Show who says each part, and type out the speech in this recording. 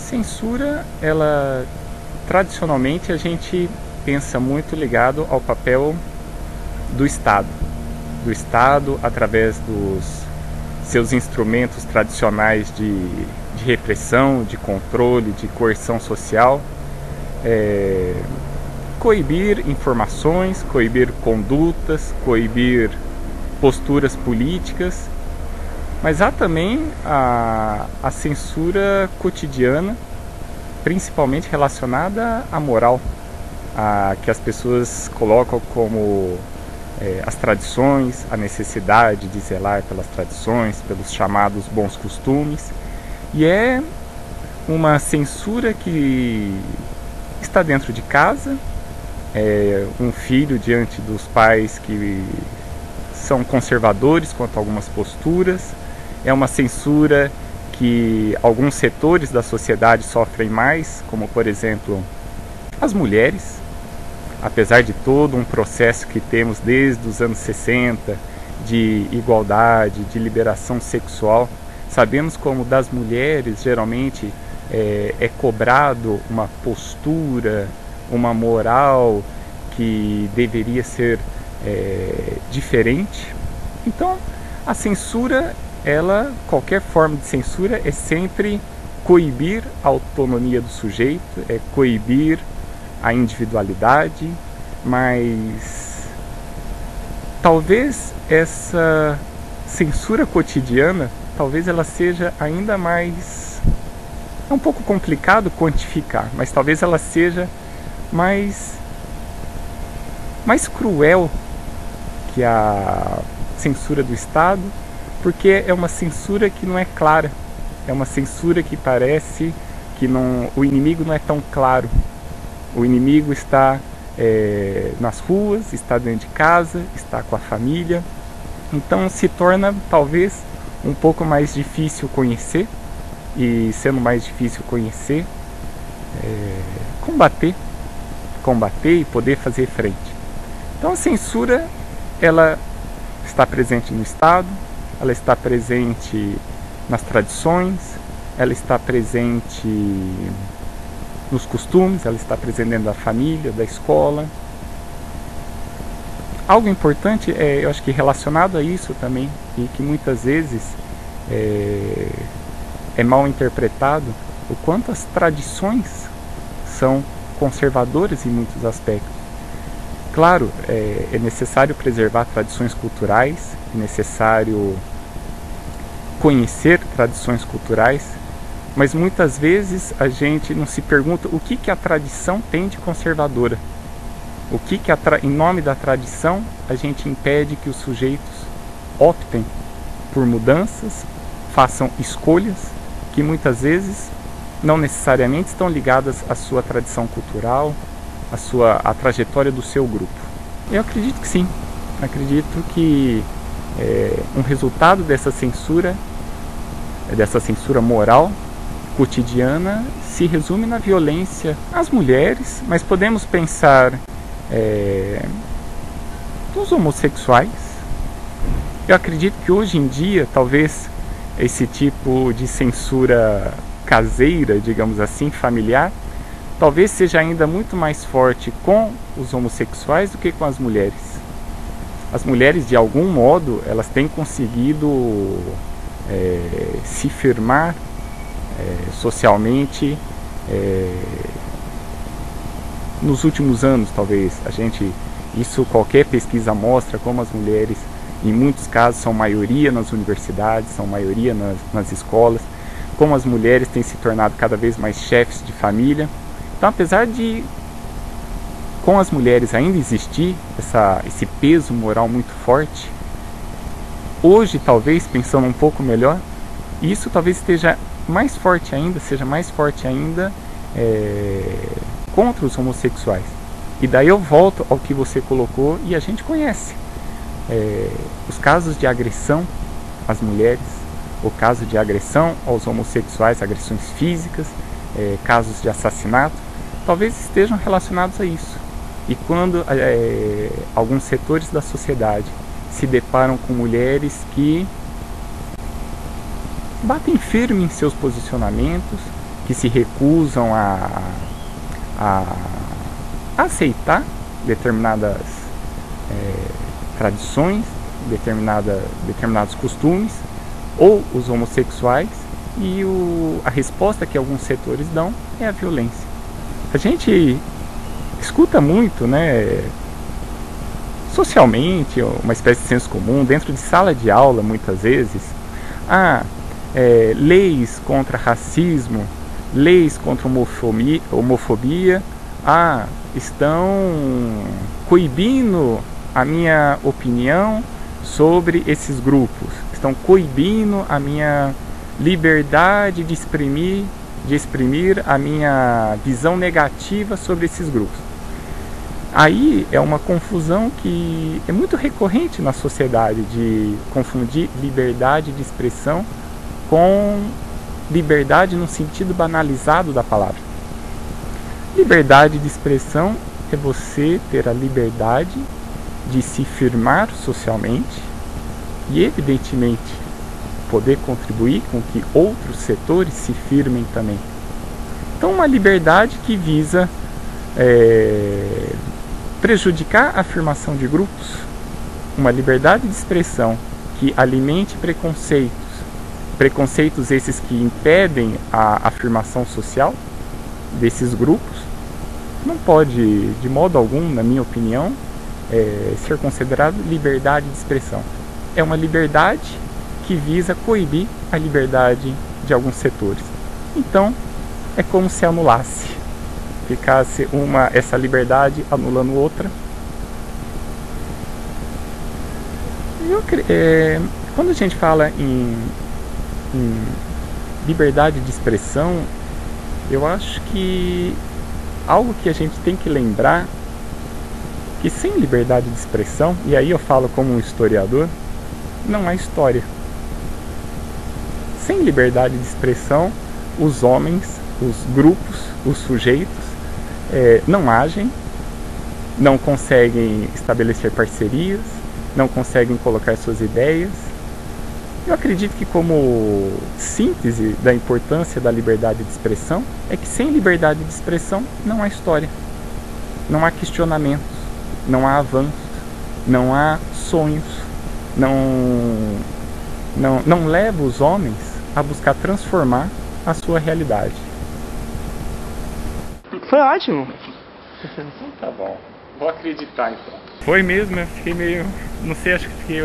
Speaker 1: censura, ela tradicionalmente a gente pensa muito ligado ao papel do Estado através dos seus instrumentos tradicionais de repressão, de controle, de coerção social, coibir informações, coibir condutas, coibir posturas políticas, mas há também a censura cotidiana, principalmente relacionada à moral, que as pessoas colocam como as tradições, a necessidade de zelar pelas tradições, pelos chamados bons costumes, e é uma censura que está dentro de casa, um filho diante dos pais que são conservadores quanto a algumas posturas, é uma censura que alguns setores da sociedade sofrem mais, como por exemplo as mulheres, apesar de todo um processo que temos desde os anos 60 de igualdade, de liberação sexual, sabemos como das mulheres geralmente é cobrado uma postura, uma moral que deveria ser diferente. Então a censura, qualquer forma de censura é sempre coibir a autonomia do sujeito, é coibir a individualidade, mas talvez essa censura cotidiana, talvez ela seja ainda mais, é um pouco complicado quantificar, mas talvez ela seja mais cruel que a censura do Estado, porque é uma censura que não é clara, é uma censura que parece que o inimigo não é tão claro. O inimigo está nas ruas, está dentro de casa, está com a família. Então se torna talvez um pouco mais difícil conhecer, e sendo mais difícil conhecer, combater e poder fazer frente. Então a censura, ela está presente no Estado, ela está presente nas tradições, ela está presente nos costumes, ela está presente dentro da família, da escola. Algo importante, eu acho que relacionado a isso também, e que muitas vezes é mal interpretado, o quanto as tradições são conservadoras em muitos aspectos. Claro, é necessário preservar tradições culturais, é necessário conhecer tradições culturais, mas muitas vezes a gente não se pergunta o que a tradição tem de conservadora. O que em nome da tradição a gente impede que os sujeitos optem por mudanças, façam escolhas que muitas vezes não necessariamente estão ligadas à sua tradição cultural, à trajetória do seu grupo. Eu acredito que sim. Acredito que um resultado dessa censura moral cotidiana, se resume na violência às mulheres, mas podemos pensar nos homossexuais. Eu acredito que hoje em dia, talvez esse tipo de censura caseira, digamos assim, familiar, talvez seja ainda muito mais forte com os homossexuais do que com as mulheres. As mulheres, de algum modo, elas têm conseguido se firmar socialmente nos últimos anos, talvez. Isso qualquer pesquisa mostra, como as mulheres, em muitos casos, são maioria nas universidades, são maioria nas escolas, como as mulheres têm se tornado cada vez mais chefes de família. Então, apesar de com as mulheres ainda existir esse peso moral muito forte, hoje, talvez, pensando um pouco melhor, isso talvez esteja mais forte ainda, contra os homossexuais. E daí eu volto ao que você colocou, e a gente conhece os casos de agressão às mulheres, o caso de agressão aos homossexuais, agressões físicas, casos de assassinato, talvez estejam relacionados a isso. E quando alguns setores da sociedade se deparam com mulheres que batem firme em seus posicionamentos, que se recusam a aceitar determinadas tradições, determinados costumes, ou os homossexuais, e a resposta que alguns setores dão é a violência. A gente escuta muito, né, socialmente, uma espécie de senso comum, dentro de sala de aula, muitas vezes, leis contra racismo, leis contra homofobia, estão coibindo a minha opinião sobre esses grupos, estão coibindo a minha liberdade de exprimir a minha visão negativa sobre esses grupos. Aí é uma confusão que é muito recorrente na sociedade, de confundir liberdade de expressão com liberdade no sentido banalizado da palavra. Liberdade de expressão é você ter a liberdade de se firmar socialmente e, evidentemente, poder contribuir com que outros setores se firmem também. Então, uma liberdade que visa prejudicar a afirmação de grupos, uma liberdade de expressão que alimente preconceitos esses que impedem a afirmação social desses grupos, não pode, de modo algum, na minha opinião, ser considerado liberdade de expressão. É uma liberdade que visa coibir a liberdade de alguns setores. Então, é como se anulasse, ficasse essa liberdade anulando outra. Quando a gente fala em liberdade de expressão, eu acho que algo que a gente tem que lembrar, que sem liberdade de expressão, e aí eu falo como um historiador, não há história. Sem liberdade de expressão, os homens, os grupos, os sujeitos não agem, não conseguem estabelecer parcerias, não conseguem colocar suas ideias. Eu acredito que, como síntese da importância da liberdade de expressão, é que sem liberdade de expressão não há história, não há questionamentos, não há avanços, não há sonhos, não leva os homens a buscar transformar a sua realidade.
Speaker 2: Foi ótimo.
Speaker 1: Tá bom, vou acreditar então. Foi mesmo, eu fiquei meio, não sei, acho que fiquei